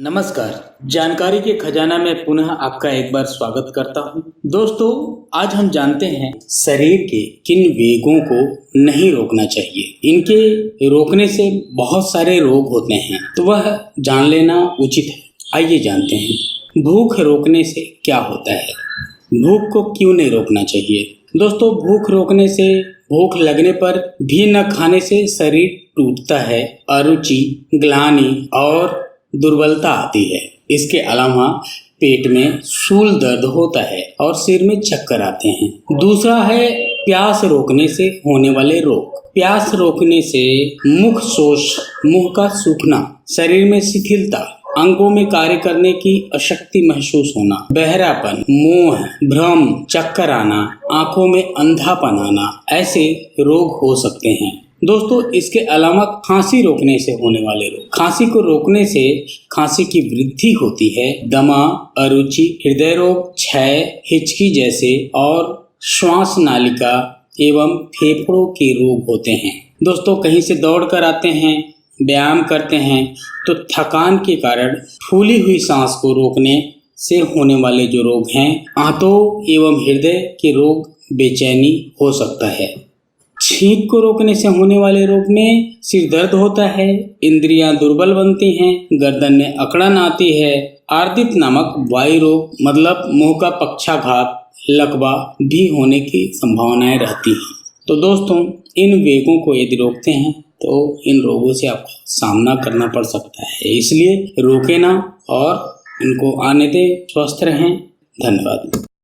नमस्कार। जानकारी के खजाना में पुनः आपका एक बार स्वागत करता हूं। दोस्तों, आज हम जानते हैं शरीर के किन वेगों को नहीं रोकना चाहिए। इनके रोकने से बहुत सारे रोग होते हैं, तो वह जान लेना उचित है। आइए जानते हैं भूख रोकने से क्या होता है। भूख को क्यों नहीं रोकना चाहिए। दोस्तों, भूख रोकने से, भूख लगने पर भी न खाने से शरीर टूटता है, अरुचि, ग्लानि और दुर्बलता आती है। इसके अलावा पेट में सूल दर्द होता है और सिर में चक्कर आते हैं। दूसरा है प्यास रोकने से होने वाले रोग। प्यास रोकने से मुख शोष, मुंह का सूखना, शरीर में शिथिलता, अंगों में कार्य करने की अशक्ति महसूस होना, बहरापन, मोह, भ्रम, चक्कर आना, आंखों में अंधापन आना, ऐसे रोग हो सकते हैं। दोस्तों, इसके अलावा खांसी रोकने से होने वाले रोग। खांसी को रोकने से खांसी की वृद्धि होती है। दमा, अरुचि, हृदय रोग, क्षय, हिचकी जैसे और श्वास नालिका एवं फेफड़ों के रोग होते हैं। दोस्तों, कहीं से दौड़ कर आते हैं, व्यायाम करते हैं, तो थकान के कारण फूली हुई सांस को रोकने से होने वाले जो रोग हैं, आंतों एवं हृदय के रोग, बेचैनी हो सकता है। छींक को रोकने से होने वाले रोग में सिर दर्द होता है, इंद्रियां दुर्बल बनती हैं, गर्दन में अकड़न आती है, आर्दित नामक वायु रोग मतलब मुंह का पक्षाघात, लकवा भी होने की संभावनाएं रहती हैं। तो दोस्तों, इन वेगों को यदि रोकते हैं तो इन रोगों से आपको सामना करना पड़ सकता है। इसलिए रोके ना और इनको आने दें। स्वस्थ रहें। धन्यवाद।